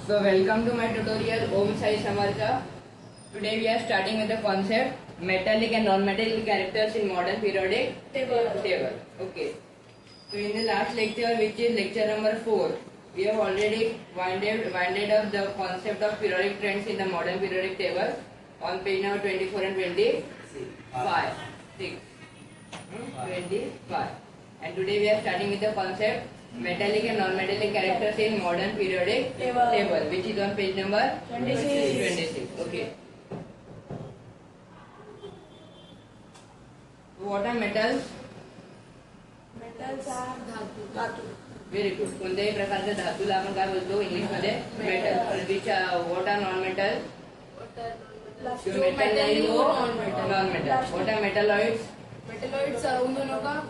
So welcome to my tutorial Om Sai Samartha. Today we are starting with the concept metallic and non-metallic characters in modern periodic table. Okay. So in the last lecture, which is lecture number 4, we have already winded up the concept of periodic trends in the modern periodic table on page number 24 and 25. 25. And today we are starting with the concept metallic and non-metallic characters in modern periodic table, which is on page number 26. Okay. So what are metals? Metals are धातू. Very good. कोणत्याही प्रकारच्या धातूला आपण काय बोलतो English मध्ये metal. Which what are non metal? Metal नहीं वो non metal. What are metalloids? Metalloids उन दोनों का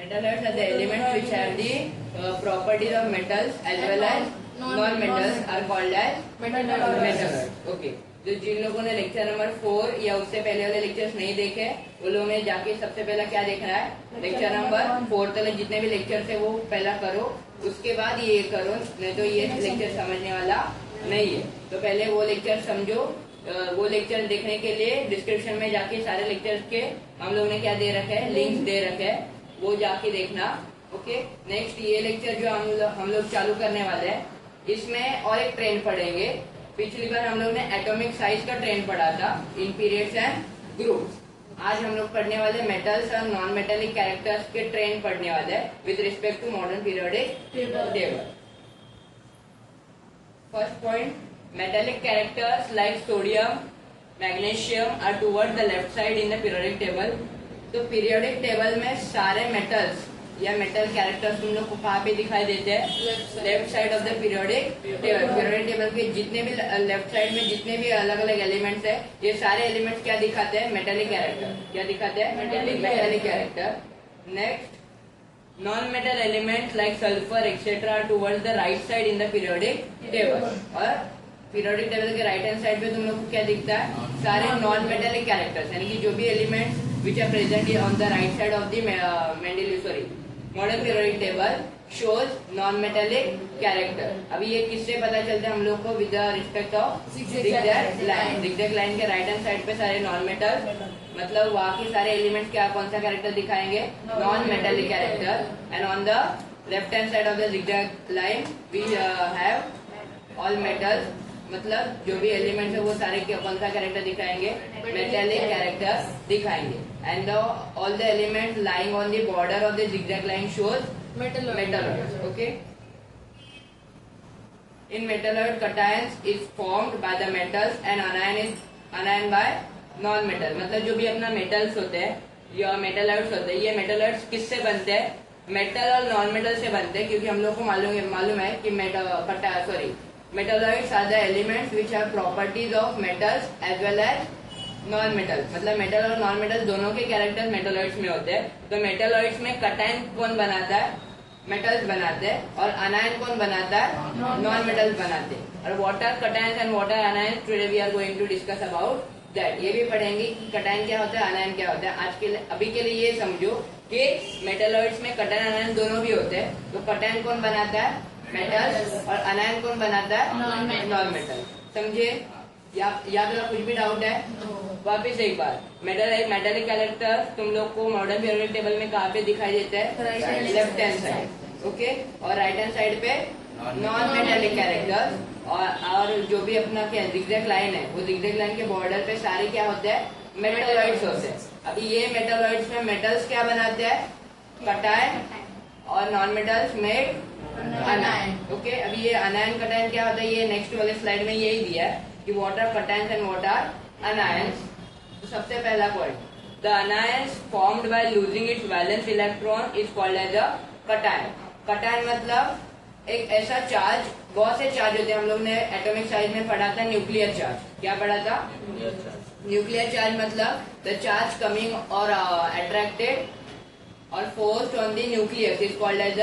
Metalloids are the elements which have the properties of metals as well as non-metals are called as metalloids. Okay. जो जिन लोगों ने lecture number 4 या उससे पहले वाले लेक्चर्स नहीं देखे, वो लोगों ने जाके सबसे पहला क्या देखना है, लेक्चर नंबर 4 तक जितने भी लेक्चर थे वो पहला करो, उसके बाद ये करो, नहीं तो ये लेक्चर समझने वाला नहीं है. तो पहले वो लेक्चर समझो. वो लेक्चर देखने के लिए डिस्क्रिप्शन में जाके सारे लेक्चर्स के हम लोगों ने क्या दे रखे है, लिंक्स दे रखे है, वो जाके देखना. ओके. नेक्स्ट ये लेक्चर जो हम लोग चालू करने वाले हैं, इसमें और एक ट्रेंड पढ़ेंगे. पिछली बार हम लोग ने एटॉमिक साइज का ट्रेंड पढ़ा था इन पीरियड्स एंड ग्रुप्स. आज हम लोग पढ़ने वाले मेटल्स और नॉन मेटेलिक कैरेक्टर्स के ट्रेंड पढ़ने वाले हैं with respect to modern periodic table. First point, metallic characters like sodium, magnesium are toward the left side in the periodic table. तो पीरियोडिक टेबल में सारे मेटल्स या मेटल कैरेक्टर्स तुम लोग को कहाँ पे दिखाई देते हैं? Left side of the periodic table. Periodic table के जितने भी लेफ्ट साइड में जितने भी अलग अलग एलिमेंट्स है, ये सारे एलिमेंट्स क्या दिखाते हैं? Metallic character. क्या दिखाते हैं? Metallic character. Next, non metal elements like sulphur etcetera towards the right side in the periodic table. और पीरियोडिक टेबल के राइट हैंड साइड पे तुम लोग को क्या दिखता है? सारे नॉन मेटेलिक कैरेक्टर्स, यानी कि जो भी elements which are present on the right side of the modern periodic table shows non-metallic character. अभी ये किससे पता चलता है हम लोग को? with the respect of zigzag line. zigzag line के right hand side पे सारे non metal, मतलब वहाँ के सारे एलिमेंट्स क्या कौन सा कैरेक्टर दिखाएंगे? Non metallic character. And on the left hand side of the zigzag line we have all metals, मतलब जो भी एलिमेंट्स है वो सारे कौन सा कैरेक्टर दिखाएंगे? मेटेलिक कैरेक्टर दिखाएंगे. And all the elements lying on the border of the zigzag line shows metalloids. Okay. In metalloid cations is formed by the metals and anion by non metal. मतलब जो भी अपना metals होते हैं या metalloids होते हैं, ये मेटालॉइड्स किससे बनते हैं? मेटल और नॉन मेटल से बनते हैं. क्योंकि हम लोग को मालूम है कि metalloids are the elements which have properties of metals as well as non metal. मतलब मेटल और नॉन मेटल दोनों के कैरेक्टर्स मेटालॉइड्स में होते हैं. तो मेटालॉइड्स में कटायन कौन बनाता है? मेटल्स बनाते हैं. और अनायन कौन बनाता है? नॉन मेटल्स बनाते हैं. और what are cations and what are anions, today we are going to discuss about that. ये भी पढ़ेंगे कि कटायन क्या होता है, अनायन क्या होता है. आज के अभी के लिए ये समझो कि मेटालॉइड्स में कटायन अनायन दोनों भी होते हैं. तो कटायन कौन बनाता है? मेटल्स. और अनायन कौन बनाता है? Non metal. समझे? याद रहा? कुछ भी डाउट है? वापिस एक बार, मेटेलिक कैरेक्टर तुम लोग को मॉडर्न पीरियोडिक टेबल में कहाँ पे दिखाई देता है? Left hand side. ओके. और राइट हैंड साइड पे नॉन मेटेलिक कैरेक्टर. और जो भी अपना क्या zigzag लाइन है, वो zigzag लाइन के बॉर्डर पे सारे क्या होते हैं? मेटालॉइड्स होते हैं. अभी ये मेटालॉइड्स में मेटल्स क्या बनाते हैं? कटायन. और नॉन मेटल्स मेड अनायन. ओके. अभी ये अनायन कटायन क्या होता है, ये नेक्स्ट वाले स्लाइड में यही दिया है कि what are cations and what are anions. तो सबसे पहला point, the anions formed by losing its valence electron is called as a cation. Cation मतलब एक ऐसा चार्ज, बहुत से चार्ज होते हैं. हम लोग ने एटॉमिक साइज में पढ़ा था न्यूक्लियर चार्ज. क्या पढ़ा था? न्यूक्लियर चार्ज मतलब द चार्ज कमिंग और अट्रैक्टेड और forced on the nucleus is called as a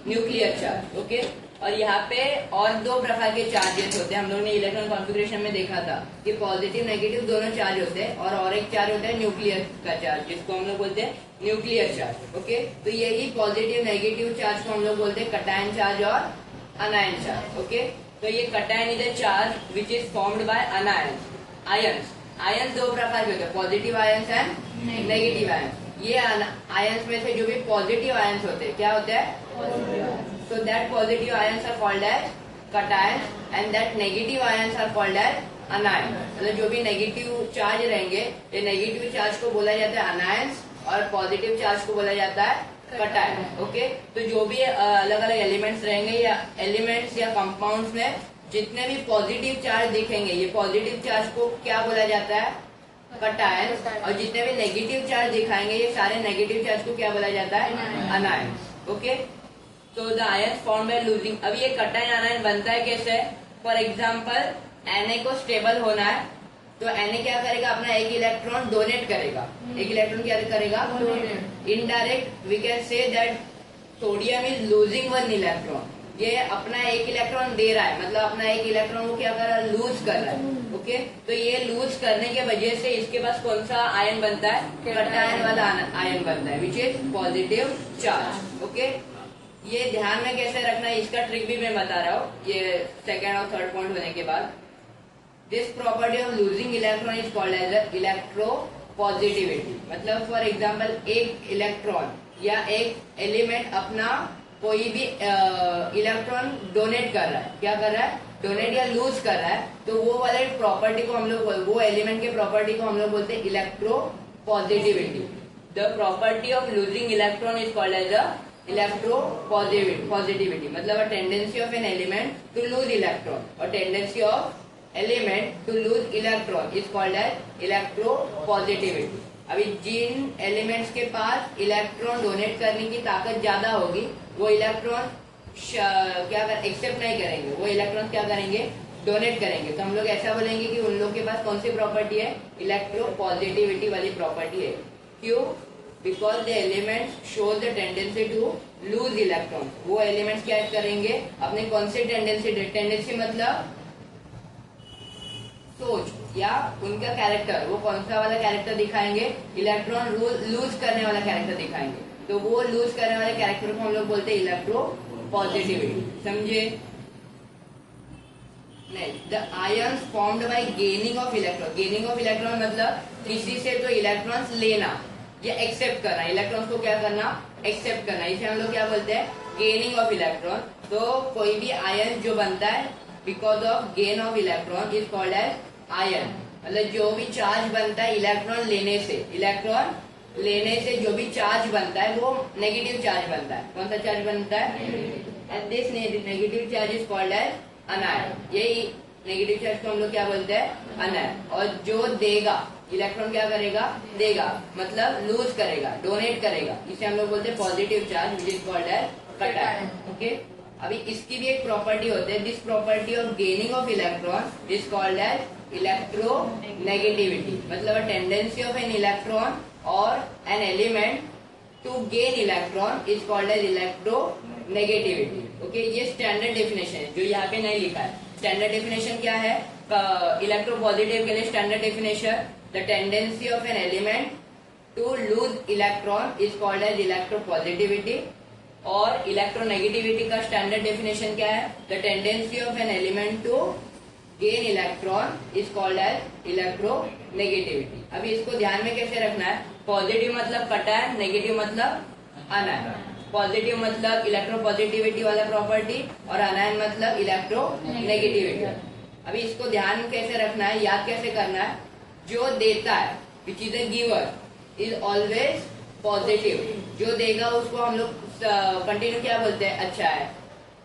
nuclear charge. Okay. और यहाँ पे और दो प्रकार के चार्जेस होते हैं. हम लोग ने इलेक्ट्रॉन कॉन्फ़िगरेशन में देखा था कि पॉजिटिव नेगेटिव दोनों चार्ज होते हैं. और एक चार्ज होता है न्यूक्लियर का चार्ज, जिसको हम लोग बोलते हैं न्यूक्लियर चार्ज. ओके. तो यही पॉजिटिव नेगेटिव चार्ज को हम लोग बोलते हैं कटायन चार्ज और अनायन चार्ज. ओके. तो ये cation is a charge which is formed by anions. Ions ions दो प्रकार के होते हैं, positive ions and negative ions. ये आयंस में से जो भी पॉजिटिव आयंस होते हैं क्या होते हैं, so that positive ions are called as cations and that negative ions are called as anions। मतलब जो भी नेगेटिव चार्ज रहेंगे ये नेगेटिव चार्ज को बोला जाता है अनायंस और पॉजिटिव चार्ज को बोला जाता है कटायन। ओके, तो जो भी अलग अलग एलिमेंट्स रहेंगे या एलिमेंट्स या कंपाउंड्स में जितने भी पॉजिटिव चार्ज दिखेंगे ये पॉजिटिव चार्ज को क्या बोला जाता है, कटायन। और जितने भी नेगेटिव चार्ज दिखाएंगे ये सारे नेगेटिव चार्ज को क्या बोला जाता है, अनायंस। ओके, तो the ion form by losing. अब ये कटायन आयन बनता है कैसे, फॉर एग्जाम्पल Na को स्टेबल होना है तो Na क्या करेगा, अपना एक इलेक्ट्रॉन डोनेट करेगा। एक इलेक्ट्रॉन क्या करेगा, indirect we can say that sodium is losing one electron. ये अपना एक इलेक्ट्रॉन दे रहा है, मतलब अपना एक इलेक्ट्रॉन को क्या कर रहा है, लूज कर रहा है। ओके, तो ये लूज करने के वजह से इसके पास कौन सा आयन बनता है, कटायन वाला आयन बनता है विच इज पॉजिटिव चार्ज। ओके, ये ध्यान में कैसे रखना है इसका ट्रिक भी मैं बता रहा हूँ ये सेकेंड और थर्ड पॉइंट होने के बाद। This property of losing electron is called as electro positivity. मतलब फॉर एग्जाम्पल एक इलेक्ट्रॉन या एक एलिमेंट अपना कोई भी इलेक्ट्रॉन डोनेट कर रहा है, क्या कर रहा है, डोनेट या लूज कर रहा है, तो वो वाले प्रॉपर्टी को हम लोग, वो एलिमेंट के प्रॉपर्टी को हम लोग बोलते हैं electro positivity. The property of losing electron is called as electro positivity. मतलब a tendency of an element to lose electron और tendency of element to lose electron is called as electro positivity. अभी जिन elements के पास electron donate करने की ताकत ज्यादा होगी वो इलेक्ट्रॉन क्या कर एक्सेप्ट नहीं करेंगे, वो इलेक्ट्रॉन क्या करेंगे, डोनेट करेंगे। तो हम लोग ऐसा बोलेंगे कि उन लोग के पास कौन सी प्रॉपर्टी है, इलेक्ट्रो पॉजिटिविटी वाली प्रॉपर्टी है। क्यों, because the elements show the tendency to lose electron. वो एलिमेंट्स क्या करेंगे, अपने कौन सी टेंडेंसी मतलब सोच या उनका कैरेक्टर, वो कौन सा वाला कैरेक्टर दिखाएंगे, इलेक्ट्रॉन लूज करने वाला कैरेक्टर दिखाएंगे। तो वो लूज करने वाले कैरेक्टर को हम लोग बोलते हैं इलेक्ट्रो पॉजिटिविटी। समझे नहीं, the ions formed by gaining of electron. Gaining of electron मतलब किसी से तो इलेक्ट्रॉन्स लेना या एक्सेप्ट करना, इलेक्ट्रॉन्स को क्या करना, एक्सेप्ट करना, इसे हम लोग क्या बोलते हैं, गेनिंग ऑफ इलेक्ट्रॉन। तो कोई भी आयन जो बनता है because of gain of electron is called as ion. मतलब जो भी चार्ज बनता है इलेक्ट्रॉन लेने से, इलेक्ट्रॉन लेने से जो भी चार्ज बनता है वो नेगेटिव चार्ज बनता है। कौन सा चार्ज बनता है, and this negative charge is called as anion. यही नेगेटिव चार्ज को हम लोग क्या बोलते हैं, अनायन। और जो देगा इलेक्ट्रॉन क्या करेगा, देगा मतलब लूज करेगा, डोनेट करेगा, इसे हम लोग बोलते हैं positive charge which is called as cation. Okay, अभी इसकी भी एक प्रॉपर्टी होती है, this property of gaining of electron is called as electronegativity. मतलब टेंडेंसी ऑफ एन इलेक्ट्रॉन और an element to gain electron is called as electronegativity. Okay, ये standard definition है जो यहाँ पे नहीं लिखा है। स्टैंडर्ड डेफिनेशन क्या है, इलेक्ट्रो पॉजिटिव के लिए standard definition, the tendency of an element to lose electron is called as electro positivity. और इलेक्ट्रोनेगेटिविटी का स्टैंडर्ड डेफिनेशन क्या है, the tendency of an element to gain electron is called as electronegativity. अभी इसको ध्यान में कैसे रखना है, पॉजिटिव मतलब कटायन, नेगेटिव मतलब अनायन। पॉजिटिव मतलब इलेक्ट्रो पॉजिटिविटी वाला प्रॉपर्टी और अनायन मतलब इलेक्ट्रो नेगेटिविटी। अभी इसको ध्यान में कैसे रखना है, याद कैसे करना है, जो देता है which is a giver is always positive. जो देगा उसको हम लोग कंटिन्यू क्या बोलते हैं, अच्छा है,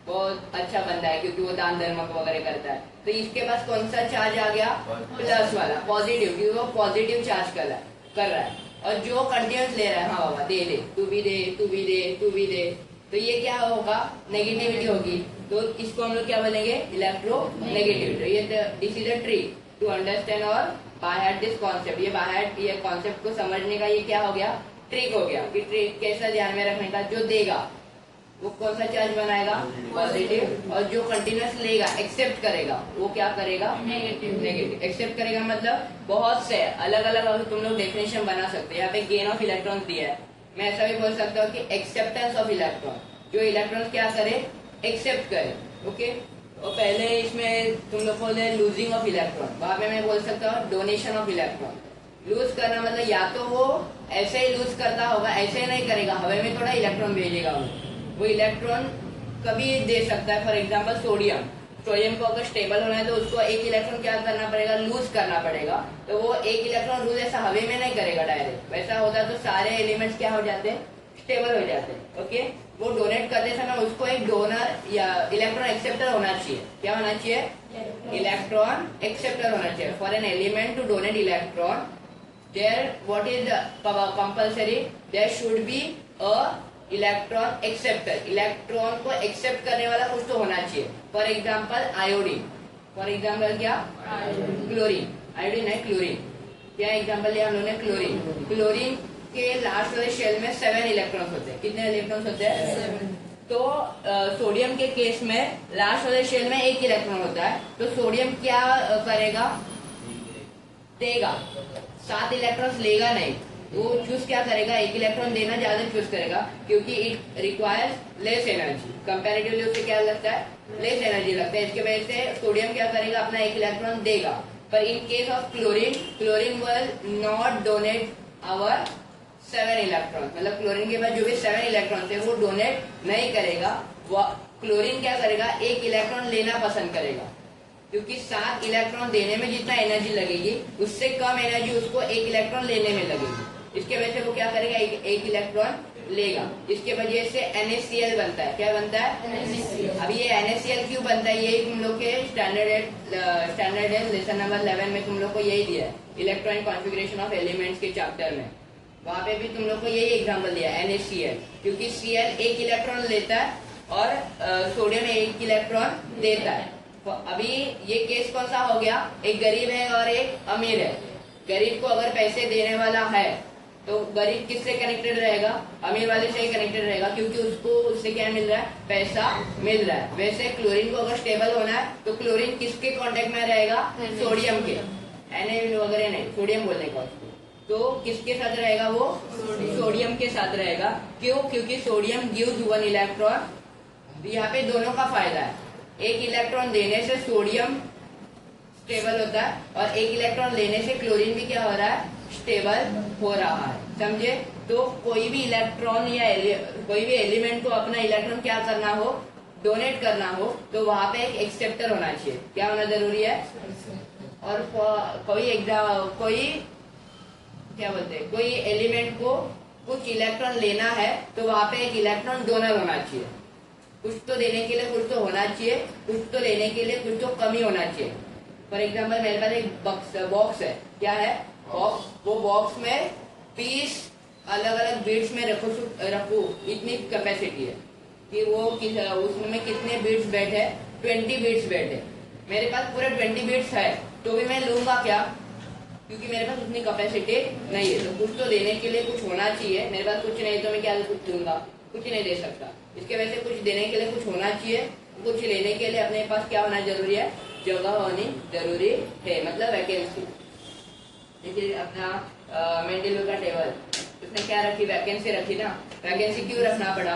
बहुत अच्छा बंदा है क्योंकि वो दान धर्म वगैरह करता है। तो इसके पास कौन सा चार्ज आ गया, प्लस वाला, पॉजिटिव, क्योंकि वो पॉजिटिव चार्ज कर रहा है। और जो कंटिन्यूस ले रहा है, हाँ बाबा दे दे, तू भी दे, तू भी दे, तू भी दे, तो ये क्या होगा, नेगेटिविटी होगी। तो इसको हम लोग क्या बोलेंगे, इलेक्ट्रो नेगेटिविटी। ये this is a trick to understand और बाय हार्ट दिस कॉन्सेप्ट। ये बाय हार्ट ये कॉन्सेप्ट को समझने का ये क्या हो गया, ट्रिक हो गया। कि ट्रिक कैसा ध्यान में रखने का, जो देगा वो कौन सा चार्ज बनाएगा, पॉजिटिव, और जो कंटिन्यूस लेगा, एक्सेप्ट करेगा, वो क्या करेगा, नेगेटिव। एक्सेप्ट करेगा मतलब बहुत से अलग अलग तुम लोग डेफिनेशन बना सकते हैं। यहाँ पे गेन ऑफ इलेक्ट्रॉन दिया है, मैं ऐसा भी बोल सकता हूँ कि एक्सेप्टेंस ऑफ इलेक्ट्रॉन, जो इलेक्ट्रॉन क्या करे, एक्सेप्ट करे। ओके, तो पहले इसमें तुम लोग बोले लूजिंग ऑफ इलेक्ट्रॉन, वहां पे मैं बोल सकता हूँ डोनेशन ऑफ इलेक्ट्रॉन। लूज करना मतलब या तो वो ऐसे ही लूज करता होगा, ऐसे नहीं करेगा, हवा में थोड़ा इलेक्ट्रॉन भेजेगा, वो इलेक्ट्रॉन कभी दे सकता है। फॉर एग्जाम्पल सोडियम, सोडियम को अगर स्टेबल होना है तो उसको एक इलेक्ट्रॉन क्या करना पड़ेगा, लूज करना पड़ेगा। तो वो एक इलेक्ट्रॉन लूज ऐसा हवा में नहीं करेगा डायरेक्ट, वैसा होता तो सारे एलिमेंट्स क्या हो जाते हैं, स्टेबल हो जाते हैं। ओके, वो डोनेट करते समय उसको एक डोनर या इलेक्ट्रॉन एक्सेप्टर होना चाहिए। क्या होना चाहिए, इलेक्ट्रॉन एक्सेप्टर होना चाहिए। For an element to donate electron there what is compulsory, there should be a electron acceptor, electron को एक्सेप्ट करने वाला कुछ तो होना चाहिए। For example iodine, for example क्या, क्लोरीन, आयोडीन है क्लोरीन। क्या एग्जाम्पल लिया हम लोगों ने, क्लोरीन। क्लोरीन के लास्ट वाले शेल में 7 इलेक्ट्रॉन्स होते हैं। कितने इलेक्ट्रॉन्स होते हैं, 7। तो सोडियम के केस में लास्ट वाले शेल में 1 इलेक्ट्रॉन होता है। तो सोडियम क्या करेगा, देगा, 7 इलेक्ट्रॉन्स लेगा नहीं, वो चूज क्या करेगा, 1 इलेक्ट्रॉन देना ज्यादा चूज करेगा, क्योंकि it requires less energy, comparatively उसे क्या लगता है, लेस एनर्जी लगता है। इसके वजह से सोडियम क्या करेगा, अपना 1 इलेक्ट्रॉन देगा। पर in case of chlorine, chlorine will not donate our 7 electron, मतलब क्लोरीन के पास जो भी 7 इलेक्ट्रॉन थे वो डोनेट नहीं करेगा। वो क्लोरीन क्या करेगा, 1 इलेक्ट्रॉन लेना पसंद करेगा, क्योंकि 7 इलेक्ट्रॉन देने में जितना एनर्जी लगेगी उससे कम एनर्जी उसको 1 इलेक्ट्रॉन लेने में लगेगी। इसके वजह से वो क्या करेगा, एक इलेक्ट्रॉन लेगा। इसके वजह से NaCl बनता है। क्या बनता है, NaCl। अब ये NaCl क्यों बनता है, ये तुम लोग के स्टैंडर्ड लेसन नंबर 11 में तुम लोग को यही दिया है, इलेक्ट्रॉनिक कॉन्फ़िगरेशन ऑफ एलिमेंट्स के चैप्टर में। वहां पे भी तुम लोग को यही एग्जाम्पल दिया है, NaCl, क्योंकि Cl 1 इलेक्ट्रॉन लेता है और सोडियम 1 इलेक्ट्रॉन देता है। तो अभी ये केस कौन सा हो गया, एक गरीब है और एक अमीर है। गरीब को अगर पैसे देने वाला है तो गरीब किससे कनेक्टेड रहेगा, अमीर वाले से ही कनेक्टेड रहेगा, क्योंकि उसको उससे क्या मिल रहा है, पैसा मिल रहा है। वैसे क्लोरीन को अगर स्टेबल होना है तो क्लोरीन किसके कांटेक्ट में रहेगा, सोडियम के, Na वगैरह नहीं, सोडियम बोलने का उसको। तो किसके साथ रहेगा, वो सोडियम के साथ रहेगा। क्यों, क्योंकि सोडियम गिव्स 1 इलेक्ट्रॉन। यहाँ पे दोनों का फायदा है, 1 इलेक्ट्रॉन देने से सोडियम स्टेबल होता है और 1 इलेक्ट्रॉन लेने से क्लोरीन भी क्या हो रहा है, स्टेबल हो रहा है। समझे, तो कोई भी इलेक्ट्रॉन या कोई भी एलिमेंट को अपना इलेक्ट्रॉन क्या करना हो, डोनेट करना हो, तो वहां पे एक एक्सेप्टर होना चाहिए। क्या होना जरूरी है, और कोई क्या बोलते हैं, कोई एलिमेंट को कुछ इलेक्ट्रॉन लेना है तो वहां पे एक इलेक्ट्रॉन डोनर होना चाहिए। कुछ तो देने के लिए कुछ तो होना चाहिए, कुछ तो लेने के लिए कुछ तो कमी होना चाहिए। फॉर एग्जाम्पल मेरे पास एक बॉक्स है, क्या है बॉक्स, वो बॉक्स में 20 अलग अलग बीट्स में रखू, इतनी कैपेसिटी है कि वो उसमें कितने बीट्स बैठे, 20 बीट्स बैठे। मेरे पास पूरे 20 बीट्स है तो भी मैं लूंगा क्या, क्योंकि मेरे पास उतनी कैपेसिटी नहीं है। तो कुछ तो देने के लिए कुछ होना चाहिए, मेरे पास कुछ नहीं तो मैं क्या कुछ दूंगा, कुछ नहीं दे सकता। इसके वजह से कुछ देने के लिए कुछ होना चाहिए, कुछ लेने के लिए अपने पास क्या होना जरूरी है, जगह होनी जरूरी है, मतलब वैकेंसी। देखिए अपना मेंडेलिव का टेबल, उसने क्या रखी, वैकेंसी रखी ना। वैकेंसी क्यों रखना पड़ा,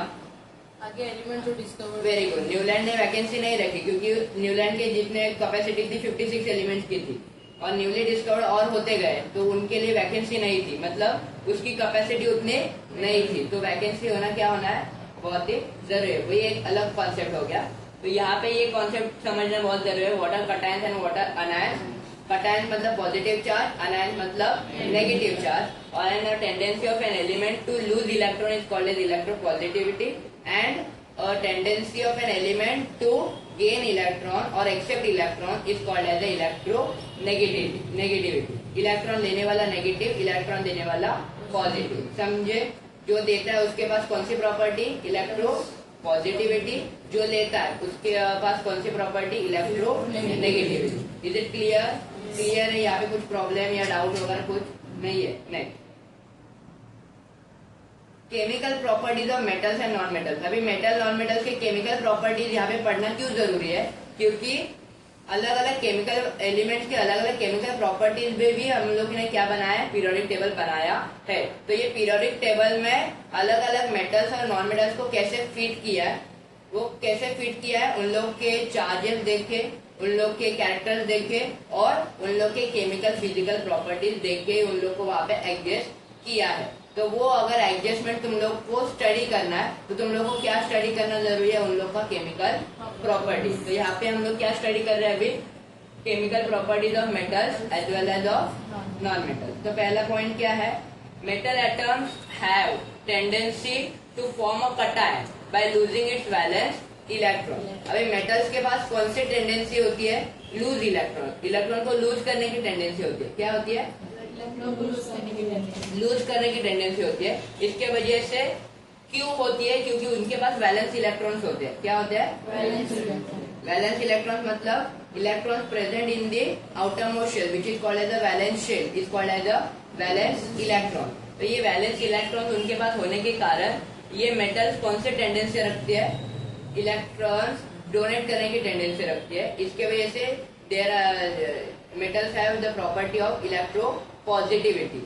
आगे एलिमेंट जो डिस्कवर, वेरी गुड। न्यूलैंड ने वैकेंसी नहीं रखी क्योंकि न्यूलैंड के जितने कैपेसिटी थी 56 एलिमेंट्स की थी, और न्यूली डिस्कवर्ड और होते गए तो उनके लिए वैकेंसी नहीं थी, मतलब उसकी कैपेसिटी उतनी नहीं थी। तो वैकेंसी होना क्या होना है, बहुत ही जरूरी है। वही एक अलग कॉन्सेप्ट हो गया। तो यहाँ पे ये कॉन्सेप्ट समझना बहुत जरूरी है, what are cations and what are anions. Cations मतलब पॉजिटिव चार्ज, अनायंस मतलब नेगेटिव चार्ज। और an tendency of an element to lose electron is called as electropositivity, and a tendency of an element to gain electron or accept electron is called as a electronegativity. Electron लेने वाला negative, electron देने वाला positive. समझे, जो देता है उसके पास कौन सी प्रॉपर्टी, इलेक्ट्रो पॉजिटिविटी, जो लेता है उसके पास कौन सी property, electro negativity. Is it clear, clear है, यहाँ पे कुछ प्रॉब्लम या डाउट वगैरह कुछ नहीं है, नहीं। Chemical properties of metals and non metals. अभी मेटल नॉन मेटल्स के केमिकल प्रॉपर्टीज यहाँ पे पढ़ना क्यों जरूरी है, क्योंकि अलग अलग केमिकल एलिमेंट्स के अलग अलग केमिकल प्रॉपर्टीज में भी हम लोग ने क्या बनाया है, पीरियोडिक टेबल बनाया है। तो ये पीरियोडिक टेबल में अलग अलग मेटल्स और नॉन मेटल्स को कैसे फिट किया है वो कैसे फिट किया है, उन लोग के चार्जेस देखे, उन लोग के कैरेक्टर्स देखे और उन लोग के केमिकल फिजिकल प्रॉपर्टीज देख के उन लोग को वहां पे एडजस्ट किया है। तो वो अगर एडजस्टमेंट तुम लोग को स्टडी करना है तो तुम लोग को क्या स्टडी करना जरूरी है, उन लोग का केमिकल प्रॉपर्टीज। तो यहाँ पे हम लोग क्या स्टडी कर रहे हैं अभी, chemical properties of metals as well as of non metals. तो पहला पॉइंट क्या है, metal atoms have tendency to form a cation by losing its valence electron. अभी मेटल्स के पास कौन सी टेंडेंसी होती है, लूज इलेक्ट्रॉन, इलेक्ट्रॉन को लूज करने की टेंडेंसी होती है। क्या होती है, लूज करने की टेंडेंसी होती है। इसके वजह से क्यों होती है, क्योंकि उनके पास वैलेंस इलेक्ट्रॉन्स होते हैं। क्या होते हैं, वैलेंस इलेक्ट्रॉन्स, मतलब electrons present in the outermost shell which is called as a valence shell is called as a valence electron. तो ये वैलेंस इलेक्ट्रॉन्स उनके पास होने के कारण ये मेटल्स कौन से टेंडेंसी रखती है, इलेक्ट्रॉन्स डोनेट करने की टेंडेंसी रखती है। इसके वजह से there metals have the property of electropositivity.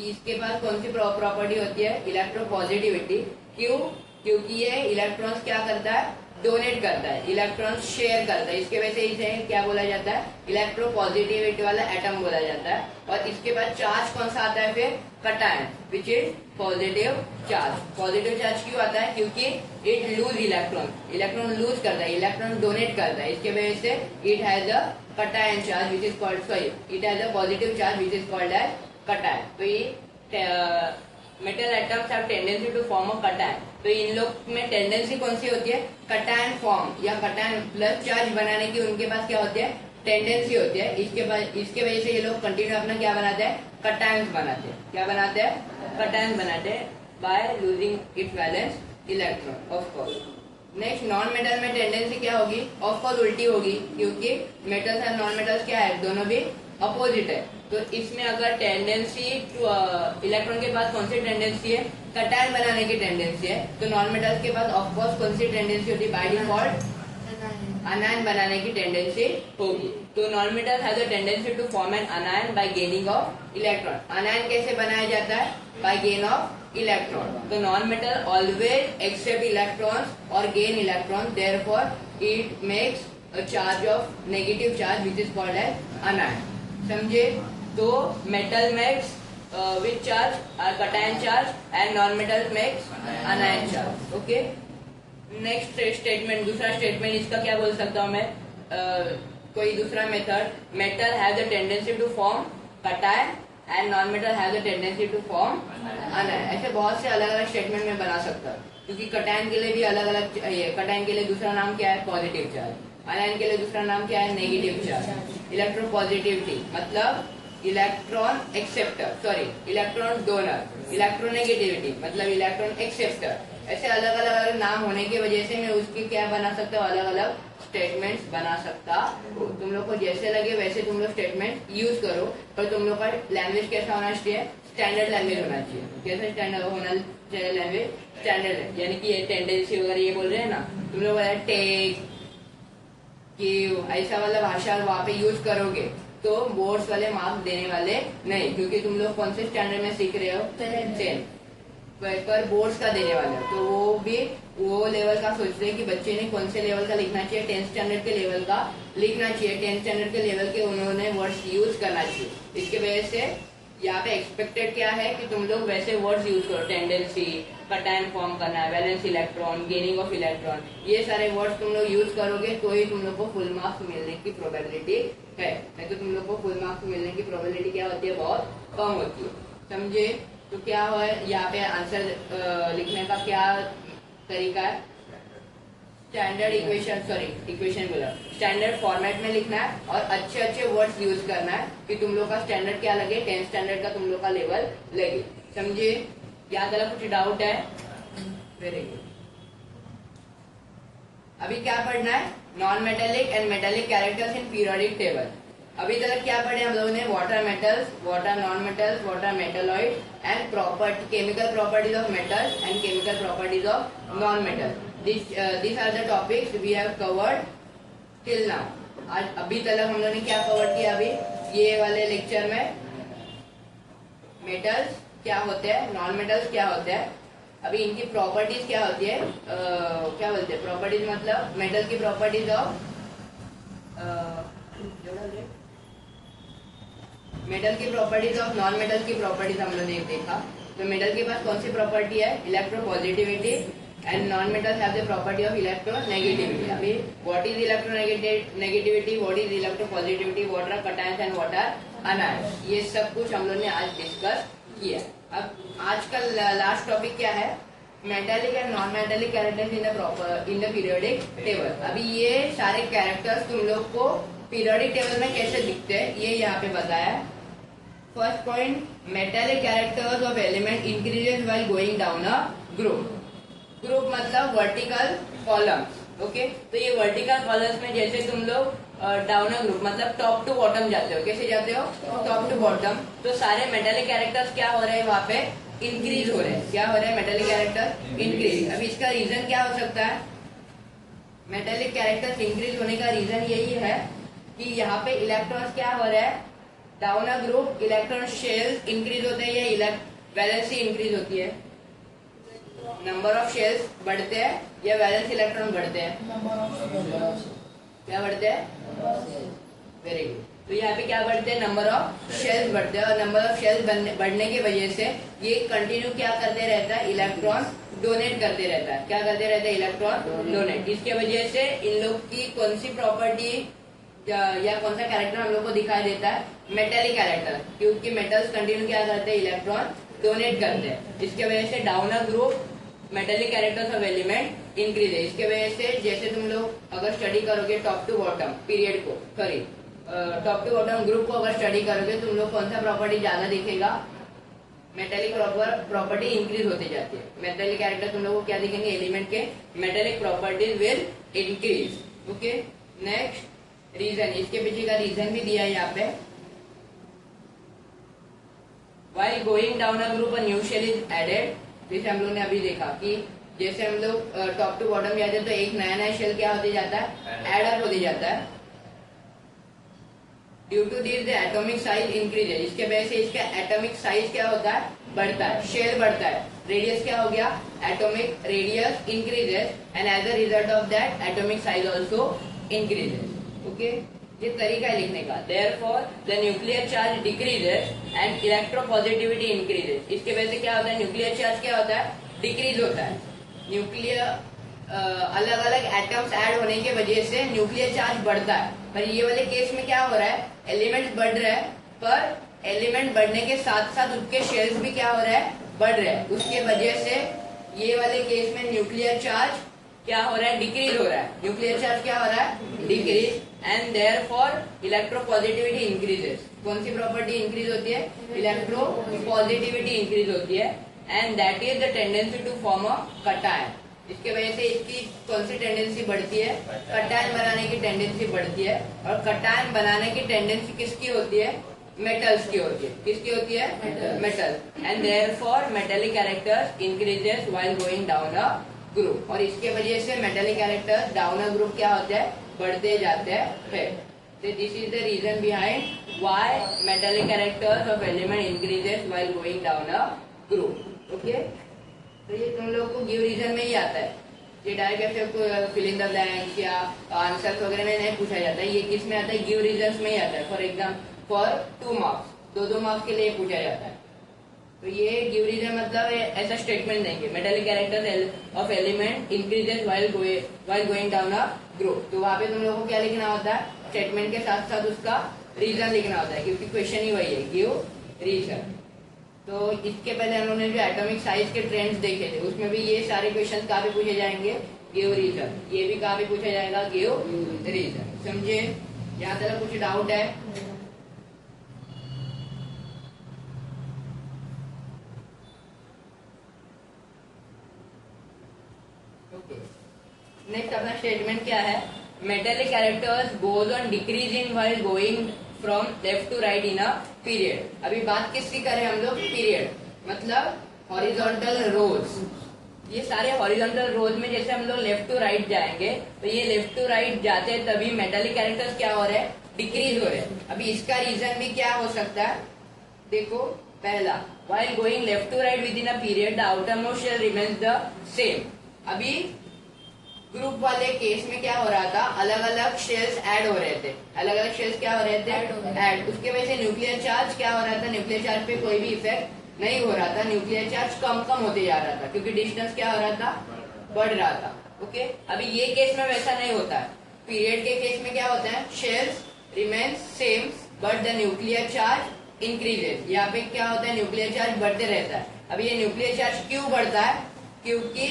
इसके पास कौन सी प्रॉपर्टी होती है, इलेक्ट्रो पॉजिटिविटी। क्यों, क्योंकि ये इलेक्ट्रॉन्स क्या करता है, डोनेट करता है, इलेक्ट्रॉन्स शेयर करता है। इसके वजह से इसे क्या बोला जाता है, इलेक्ट्रो पॉजिटिविटी वाला एटम बोला जाता है। और इसके बाद चार्ज कौन सा आता है फिर, cation which is positive charge. Positive charge क्यों आता है, क्योंकि it lose electron, electron lose करता है, इलेक्ट्रॉन डोनेट करता है। इसके वजह से it has a cation charge which is called, sorry, it has a positive charge which is called as cation. तो ये metal atoms have tendency to form a cation. तो इन लोग में टेंडेंसी कौन सी होती है, कटायन फॉर्म या कटायन प्लस चार्ज बनाने की उनके पास क्या होती है, टेंडेंसी होती है। इसके वजह से ये लोग कंटिन्यू अपना क्या बनाते हैं, कटायंस बनाते हैं। क्या बनाते हैं, कटायंस बनाते हैं bye losing its valence electron of course. Next, non metal में टेंडेंसी क्या होगी, ऑफ कोर्स उल्टी होगी, क्योंकि मेटल्स और नॉन मेटल्स क्या है, दोनों भी अपोजिट है। तो इसमें अगर टेंडेंसी टू इलेक्ट्रॉन के पास कौन सी टेंडेंसी है, कटायन बनाने की टेंडेंसी है, तो नॉन मेटल्स के पास ऑफ कोर्स कौन सी टेंडेंसी होती है, बाय डिफॉल्ट अनायन बनाने की टेंडेंसी होगी। तो non metal has a tendency to form an anion by gaining of electron. Anion कैसे बनाया जाता है, बाय गेन ऑफ इलेक्ट्रॉन। तो non metal always accept electrons और gain electron, therefore it makes a charge of negative charge which is called as anion. समझे, तो metal makes which charge cation charge and non metal makes anion charge. Okay, next statement, दूसरा statement इसका क्या बोल सकता हूँ मैं, कोई दूसरा method, metal have the tendency to form cation and non metal have the tendency to form anion. ऐसे बहुत से अलग अलग स्टेटमेंट में बना सकता हूँ, क्योंकि कटायन के लिए भी अलग अलग, कटायन के लिए दूसरा नाम क्या है, पॉजिटिव चार्ज, अनायन के लिए दूसरा नाम क्या है, नेगेटिव चार्ज। इलेक्ट्रोपॉजिटिविटी मतलब electron acceptor, sorry electron donor, electronegativity मतलब इलेक्ट्रॉन एक्सेप्टर। ऐसे अलग अलग नाम होने की वजह से मैं उसकी क्या बना सकता हूँ, अलग अलग स्टेटमेंट्स बना सकता हूँ। तुम लोग को जैसे लगे वैसे तुम लोग स्टेटमेंट यूज करो, पर तुम लोग का लैंग्वेज कैसा होना चाहिए, स्टैंडर्ड लैंग्वेज होना चाहिए। कैसे स्टैंडर्ड होना चाहिए लैंग्वेज, स्टैंडर्ड, यानी कि ये टेंडेंसी वगैरह ये बोल रहे हैं ना, तुम लोग टेक गिव ऐसा वाला भाषा वहाँ पे यूज करोगे तो बोर्ड्स वाले मार्क्स देने वाले नहीं, क्योंकि तुम लोग कौन से स्टैंडर्ड में सीख रहे हो, 10 पर बोर्ड्स का देने वाले हो। तो वो भी वो लेवल का सोच रहे हैं कि बच्चे ने कौन से लेवल का लिखना चाहिए, 10th स्टैंडर्ड के लेवल का लिखना चाहिए, 10th स्टैंडर्ड के लेवल के उन्होंने वर्ड्स यूज करना चाहिए। इसके वजह से यहाँ पे एक्सपेक्टेड क्या है कि तुम लोग वैसे वर्ड्स यूज करो, टेंडेंसी, कटायन फॉर्म करना है, valence electron, gaining of electron, ये सारे वर्ड्स तुम लोग यूज करोगे तो ही तुम लोग को फुल मार्क्स मिलने की प्रोबेबिलिटी है। नहीं तो तुम लोग को फुल मार्क्स मिलने की प्रोबेबिलिटी क्या होती है, बहुत कम होती है। समझे, तो क्या है यहाँ पे आंसर लिखने का क्या तरीका है, स्टैंडर्ड इक्वेशन, सॉरी इक्वेशन बोला, स्टैंडर्ड फॉर्मेट में लिखना है और अच्छे अच्छे वर्ड्स यूज करना है कि तुम लोग का स्टैंडर्ड क्या लगे, 10th स्टैंडर्ड का तुम लोग का लेवल लगे। समझे, यहाँ तक कुछ डाउट है, वेरी गुड। अभी क्या पढ़ना है, non metallic and metallic characters in periodic table. अभी तक क्या पढ़े हम लोगों ने, water metals, water non metals, water metalloid and property, chemical properties of metals and chemical properties of non metal. These are the topics we have covered till now. आज अभी तक हम लोगों ने क्या कवर किया, अभी ये वाले लेक्चर में मेटल्स क्या होते हैं, नॉन मेटल्स क्या होते हैं, अभी इनकी प्रॉपर्टीज क्या होती है, क्या बोलते हैं प्रॉपर्टीज, मतलब मेटल की प्रॉपर्टीज ऑफ मेटल की प्रॉपर्टीज ऑफ नॉन मेटल की प्रॉपर्टीज हम लोगों ने देखा। तो मेटल के पास कौन सी प्रॉपर्टी है, electropositivity, and non metal have the property of electronegativity. अभी what is electronegativity, what is electropositivity, what are cations and what are anions, ये सब कुछ हम लोग ने आज डिस्कस किया। अब आज का लास्ट टॉपिक क्या है, metallic and non metallic characters in the periodic table. अभी ये सारे कैरेक्टर्स तुम लोग को पीरियोडिक टेबल में कैसे दिखते हैं ये यहाँ पे बताया। First point, metallic characters of element increases while going down a group. Group मतलब वर्टिकल कॉलम्स, ओके। तो ये वर्टिकल कॉलम्स में जैसे तुम लोग डाउन अ ग्रुप मतलब टॉप टू बॉटम जाते हो, कैसे जाते हो, टॉप टू बॉटम। तो सारे मेटालिक कैरेक्टर्स क्या हो रहे हैं वहाँ पे, इंक्रीज हो रहे हैं। क्या हो रहे हैं, मेटालिक कैरेक्टर इंक्रीज। अब इसका रीजन क्या हो सकता है, मेटालिक कैरेक्टर्स इंक्रीज होने का रीजन यही है कि यहाँ पे इलेक्ट्रॉन्स क्या हो रहा है, down a group electron shells increase होते हैं या वैलेंसी इंक्रीज होती है, नंबर ऑफ शेल्स बढ़ते हैं या वैलेंस इलेक्ट्रॉन बढ़ते हैं, क्या बढ़ते हैं, वेरी गुड। तो यहाँ पे क्या बढ़ते हैं, नंबर ऑफ शेल्स बढ़ते हैं, और नंबर ऑफ शेल्स बढ़ने की वजह से ये कंटिन्यू क्या करते रहता है, इलेक्ट्रॉन डोनेट करते रहता है। क्या करते रहते हैं, इलेक्ट्रॉन डोनेट। इसके वजह से इन लोग की कौन सी प्रॉपर्टी या कौन सा कैरेक्टर हम लोग को दिखाई देता है, मेटालिक कैरेक्टर, क्योंकि मेटल्स कंटिन्यू क्या करते हैं, इलेक्ट्रॉन डोनेट करते हैं। इसके वजह से down a group metallic characters of element increase है। इसके वजह से जैसे तुम लोग अगर स्टडी करोगे टॉप टू बॉटम पीरियड को, sorry top to bottom group को अगर स्टडी करोगे तुम लोग कौन सा प्रॉपर्टी ज्यादा दिखेगा, मेटालिक प्रॉपर्टी इंक्रीज होती जाती है। मेटालिक कैरेक्टर तुम लोग को क्या दिखेंगे, एलिमेंट के metallic properties will increase, okay. Next reason, इसके पीछे का रीजन भी दिया है यहाँ पे। While going down a group, a new shell is added। जैसे हम लोग ने अभी देखा कि जैसे हम लोग टॉप टू बॉटम जाते हैं तो एक नया नया शेल क्या होते जाता है, एड अप होते जाता है। Due to this the atomic size increases, इसके वजह से इसका एटॉमिक साइज क्या होता है, बढ़ता है, शेल बढ़ता है। रेडियस क्या हो गया, atomic radius increases, and as a result of that atomic size also increases, okay. ये तरीका है लिखने का। Therefore, the nuclear charge decreases and electropositivity increases। इसके वजह से क्या होता है, न्यूक्लियर चार्ज क्या होता है, डिक्रीज होता है। न्यूक्लियर अलग अलग एटम्स ऐड होने की वजह से न्यूक्लियर चार्ज बढ़ता है। पर ये वाले केस में क्या हो रहा है, एलिमेंट बढ़ रहा है, पर एलिमेंट बढ़ने के साथ साथ उसके शेल्स भी क्या हो रहा है, बढ़ रहे हैं। उसके वजह से ये वाले केस में न्यूक्लियर चार्ज क्या हो रहा है, डिक्रीज हो रहा है। न्यूक्लियर चार्ज क्या हो रहा है, decrease, and therefore electropositivity increases. कौन सी प्रॉपर्टी इंक्रीज होती है, इलेक्ट्रोपॉजिटिविटी इंक्रीज होती है, and that is the tendency to form a cation. इसके वजह से इसकी कौन सी टेंडेंसी बढ़ती है, कटायन बनाने की टेंडेंसी बढ़ती है। और कटायन बनाने की टेंडेंसी किसकी होती है, मेटल्स की होती है। किसकी होती है, metal. And therefore metallic characters increases while going down a group. और इसके वजह से metallic characters down a group क्या होता है, बढ़ते जाते हैं। So this is the reason behind why metallic characters of element increases while going down a group, okay। तो ये तुम लोग को गिव रीजन में ही आता है। ये डायरेक्ट ऐसे फिल इन द ब्लैंक्स या आंसर्स वगैरह में नहीं पूछा जाता है। ये किस में आता है, गिव रीजन में ही आता है। For example for 2 marks, 2 marks के लिए पूछा जाता है। तो ये गिव रीजन मतलब ऐसा स्टेटमेंट देंगे, metallic characters of element increases while going down a group. तो वहाँ पे तुम लोगों को क्या लिखना होता है, स्टेटमेंट के साथ साथ उसका रीजन लिखना होता है, क्योंकि क्वेश्चन ही वही है, गिव रीजन। तो इसके पहले हम लोगों ने जो एटॉमिक साइज के ट्रेंड्स देखे थे उसमें भी ये सारे क्वेश्चन कहाँ पे पूछे जाएंगे, गिव रीजन। ये भी कहाँ पे पूछा जाएगा, गिव रीजन। समझे, यहाँ तक कुछ डाउट है? नेक्स्ट अपना स्टेटमेंट क्या है, metallic characters goes on decreasing while going from left to right in a period. अभी बात किसकी करें हम लोग, पीरियड मतलब हॉरिजॉन्टल रोज। ये सारे हॉरिजॉन्टल रोज में जैसे हम लोग लेफ्ट टू राइट जाएंगे तो ये लेफ्ट टू राइट जाते हैं तभी मेटालिक कैरेक्टर्स क्या हो रहे हैं, डिक्रीज हो रहे हैं। अभी इसका रीजन भी क्या हो सकता है, देखो पहला, while going left to right within a period, the outermost shell remains the same. अभी ग्रुप वाले केस में क्या हो रहा था, अलग अलग शेल्स ऐड हो रहे थे, अलग अलग शेल्स क्या हो रहे थे, ऐड। उसके वजह से न्यूक्लियर चार्ज क्या हो रहा था, न्यूक्लियर चार्ज पे कोई भी इफेक्ट नहीं हो रहा था, न्यूक्लियर चार्ज कम कम होते जा रहा था क्योंकि डिस्टेंस क्या हो रहा था, बढ़ रहा था। ओके, अभी ये केस में वैसा नहीं होता है। पीरियड के केस में क्या होता है, shells remain same but the nuclear charge increases. यहाँ पे क्या होता है, न्यूक्लियर चार्ज बढ़ते रहता है। अभी ये न्यूक्लियर चार्ज क्यों बढ़ता है, क्योंकि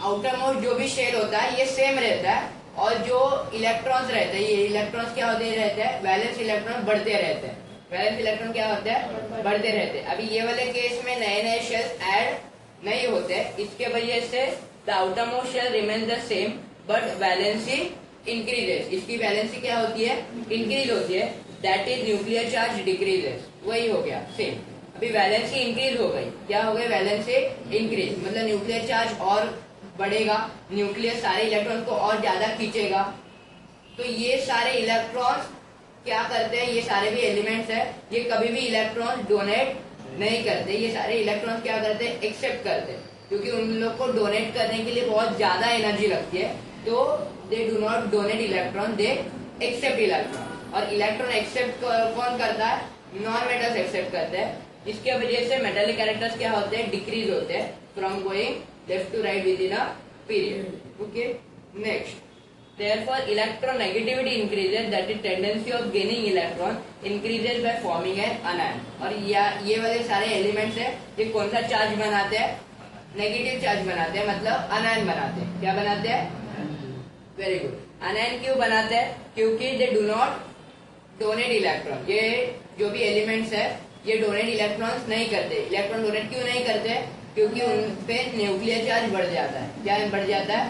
आउटर मोस्ट जो भी शेल होता है ये सेम रहता है और जो इलेक्ट्रॉन्स रहते हैं, ये इलेक्ट्रॉन्स क्या होते रहते हैं, वैलेंस इलेक्ट्रॉन बढ़ते रहते हैं। वैलेंस इलेक्ट्रॉन क्या होते हैं, बढ़ते रहते हैं। अभी ये वाले केस में नए नए शेल्स ऐड नहीं होते, इसके वजह से the outermost shell remain the same but valency increases. इसकी वैलेंसी क्या होती है, इंक्रीज होती है, that is nuclear charge decreases. वही हो गया सेम। अभी वैलेंसी इंक्रीज हो गई, क्या हो गई, वैलेंसी इंक्रीज, मतलब न्यूक्लियर चार्ज और बढ़ेगा, न्यूक्लियस सारे इलेक्ट्रॉन को और ज्यादा खींचेगा। तो ये सारे इलेक्ट्रॉन्स क्या करते हैं, ये सारे भी एलिमेंट्स है, ये कभी भी इलेक्ट्रॉन डोनेट नहीं करते, ये सारे इलेक्ट्रॉन्स क्या करते हैं, एक्सेप्ट करते हैं, क्योंकि उन लोग को डोनेट करने के लिए बहुत ज्यादा एनर्जी लगती है। तो they do not donate electron, they accept electron. और इलेक्ट्रॉन एक्सेप्ट कौन करता है, नॉन मेटल्स एक्सेप्ट करते हैं। इसके वजह से मेटालिक कैरेक्टर्स क्या होते हैं, डिक्रीज होते हैं from going left to right within a period. Okay, next, therefore electronegativity increases, that is tendency of gaining electron increases by forming an anion. और ये वाले सारे एलिमेंट्स है, ये कौन सा चार्ज बनाते हैं, नेगेटिव चार्ज बनाते हैं, मतलब अनायन बनाते हैं। क्या बनाते हैं, वेरी गुड। अनायन क्यों बनाते हैं, क्योंकि दे डू नॉट डोनेट इलेक्ट्रॉन। ये जो भी एलिमेंट्स है ये डोनेट इलेक्ट्रॉन्स नहीं करते। इलेक्ट्रॉन डोनेट क्यों नहीं करते, क्योंकि उन पे न्यूक्लियर चार्ज बढ़ जाता है। क्या बढ़ जाता है,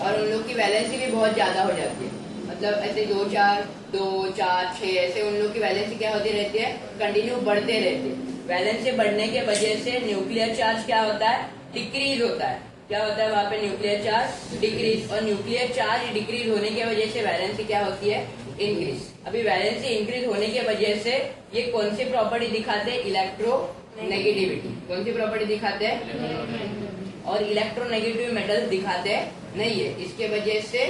और उन लोग की वैलेंसी भी बहुत ज्यादा हो जाती है, मतलब ऐसे 2 4 2 4 6 ऐसे उन लोग की वैलेंसी क्या होती रहती है, कंटिन्यू बढ़ते रहते हैं। वैलेंसी बढ़ने के वजह से न्यूक्लियर चार्ज क्या होता है, डिक्रीज होता है। क्या होता है वहाँ पे, न्यूक्लियर चार्ज डिक्रीज, और न्यूक्लियर चार्ज डिक्रीज होने की वजह से वैलेंसी क्या होती है, इंक्रीज। अभी वैलेंसी इंक्रीज होने की वजह से ये कौन सी प्रॉपर्टी दिखाते हैं, इलेक्ट्रो नेगेटिविटी। कौन सी प्रॉपर्टी दिखाते हैं, और इलेक्ट्रोनेगेटिव मेटल्स दिखाते नहीं है। इसके वजह से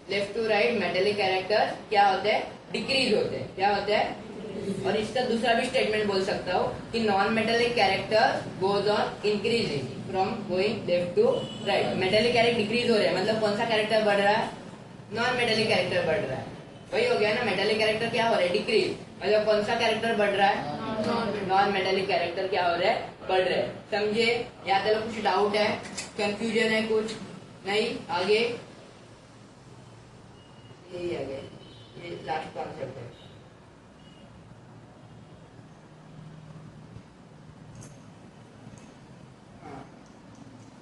left to right metallic character क्या होते हैं, डिक्रीज होते हैं। क्या होते हैं, और इसका दूसरा भी स्टेटमेंट बोल सकता हूँ कि non metallic character goes on increasing from going left to right. Metallic character decrease हो रहे हैं, मतलब कौन सा कैरेक्टर बढ़ रहा है, नॉन मेटेलिक कैरेक्टर बढ़ रहा है। वही हो गया ना, मेटेलिक कैरेक्टर क्या हो रहा है, डिक्रीज, मतलब कौन सा कैरेक्टर बढ़ रहा है, नॉन मेटेलिक कैरेक्टर क्या हो रहा है, बढ़ रहे हैं। समझे, या तो कुछ डाउट है, कंफ्यूजन है, कुछ नहीं, आगे यही आगे ये लास्ट कॉन्सेप्ट है।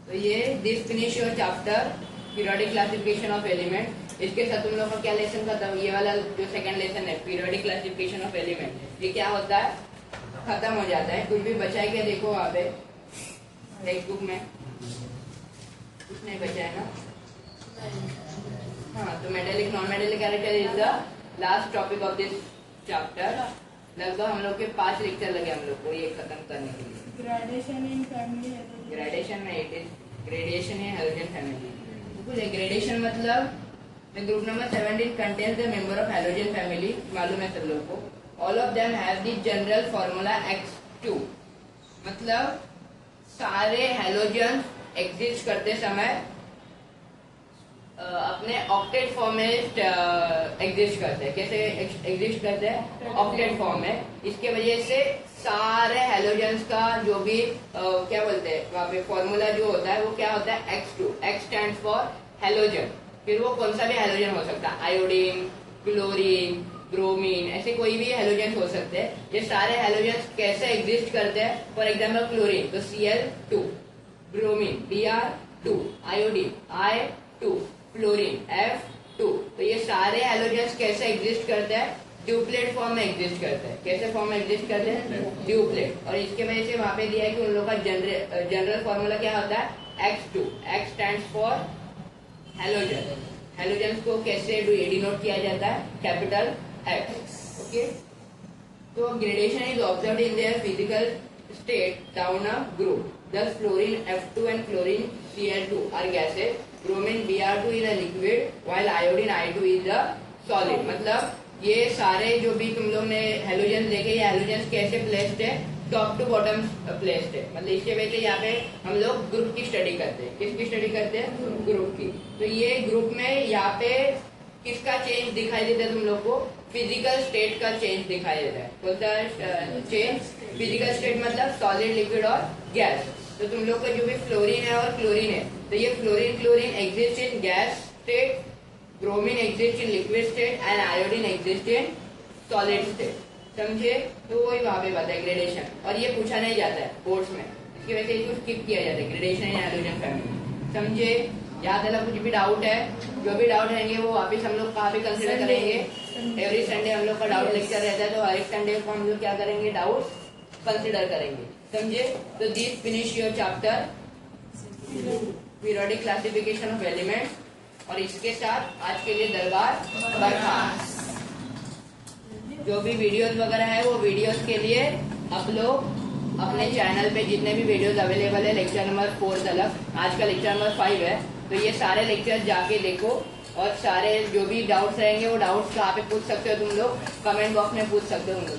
तो ये this finish your chapter periodic classification of element. इसके साथ तुम लोग का क्या लेसन खत्म, ये वाला जो सेकंड लेसन है पीरियोडिक क्लासिफिकेशन ऑफ एलिमेंट, ये क्या होता है, खत्म हो जाता है। कुछ भी बचा है क्या, देखो वहाँ पे टेक्स्ट बुक में कुछ नहीं बचा है ना। हाँ, तो metallic non metallic character is the last topic of this chapter. लगभग हम लोग के 5 लेक्चर लगे हम लोग को ये खत्म करने के लिए। ग्रेडेशन इन फैमिली है, ग्रेडेशन में इट इज ग्रेडेशन है हेलोजन फैमिली। बिल्कुल, ग्रेडेशन मतलब group number 17 contains the member of halogen family, मालूम है सब लोग को। All of them have the general formula X2, मतलब सारे हेलोजन एग्जिस्ट करते समय अपने ऑक्टेट फॉर्म में एग्जिस्ट करते हैं। कैसे एग्जिस्ट करते हैं, ऑक्टेट फॉर्म में। इसके वजह से सारे हेलोजन्स का जो भी क्या बोलते हैं वहाँ पे फॉर्मूला जो होता है वो क्या होता है, X2। X stand for halogen. फिर वो कौन सा भी हेलोजन हो सकता है, आयोडीन, क्लोरीन, ब्रोमीन, ऐसे कोई भी हेलोजन हो सकते हैं। ये सारे हेलोजन कैसे एग्जिस्ट करते हैं, फॉर एग्जाम्पल क्लोरीन तो Cl2, bromine Br2, iodine I2, fluorine F2। तो ये सारे हेलोजन्स कैसे एग्जिस्ट करते हैं, ड्यूप्लेट फॉर्म में एग्जिस्ट करते हैं। कैसे फॉर्म में एग्जिस्ट करते हैं, ड्यूप्लेट। और इसके वजह से वहां पे दिया है कि उन लोगों का जनरल फॉर्मूला क्या होता है, X2। X stands for halogen. Halogen को कैसे डिनोट किया जाता है, कैपिटल X। ओके, तो gradation is observed in their physical state down a group. Thus fluorine F2 and fluorine Cl2 are gases. Bromine Br2 is a liquid while iodine I2 is a solid. मतलब ये सारे जो भी तुम लोग ने halogen देखे, ये हेलोजन कैसे प्लेस्ड है, टॉप टू बॉटम प्लेस्ड है। मतलब इसके वजह से यहाँ पे हम लोग ग्रुप की स्टडी करते हैं। किसकी स्टडी करते हैं? ग्रुप की। तो ये ग्रुप में यहाँ पे किसका चेंज दिखाई देता है तुम लोग को? फिजिकल स्टेट का चेंज दिखाई देता है। कौन सा चेंज? फिजिकल स्टेट मतलब सॉलिड, लिक्विड और गैस। तो तुम लोग का जो भी फ्लोरीन है और क्लोरीन है, तो ये fluorine chlorine exist in gas state, bromine exist in liquid state and iodine exist in solid state. समझे? तो वही वहां पे बात है ग्रेडेशन, और ये पूछा नहीं जाता है बोर्ड्स में, इसकी वजह से इसको स्किप किया जाता है, ग्रेडेशन इन हाइड्रोजन फैमिली। समझे? याद है? कुछ भी डाउट है, जो भी डाउट रहेंगे वो वापिस हम लोग कहाँ पे कंसिडर करेंगे? एवरी संडे हम लोग का डाउट लेक्चर रहता है, तो हर एक संडे को हम लोग क्या करेंगे? डाउट कंसिडर करेंगे। समझे? तो this finish your chapter periodic classification of elements, और इसके साथ आज के लिए दरबार बर्खास्त। जो भी वीडियोस वगैरह है वो वीडियोस के लिए आप लोग अपने चैनल पे जितने भी वीडियोस अवेलेबल है, लेक्चर नंबर 4 तक, आज का लेक्चर नंबर 5 है, तो ये सारे लेक्चर जाके देखो, और सारे जो भी डाउट्स रहेंगे वो डाउट्स कहाँ पे पूछ सकते हो तुम लोग? कमेंट बॉक्स में पूछ सकते हो। तुम लोग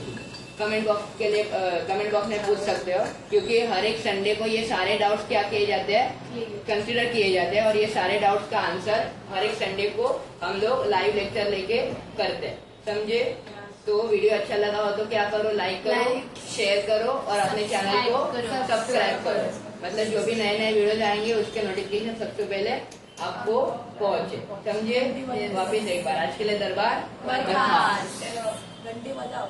कमेंट बॉक्स के लिए कमेंट बॉक्स में पूछ सकते हो, क्योंकि हर एक संडे को ये सारे डाउट्स क्या किए जाते हैं? कंसिडर किए जाते हैं, और ये सारे डाउट्स का आंसर हर एक संडे को हम लोग लाइव लेक्चर लेके करते हैं। समझे? तो वीडियो अच्छा लगा हो तो क्या करो? लाइक करो, शेयर करो, और अपने चैनल को सब्सक्राइब करो। मतलब जो भी नए नए वीडियोज आएंगे उसके नोटिफिकेशन सबसे पहले आपको पहुंचे। समझे? वापिस एक बार आज के लिए दरबार घंटे बजाओ।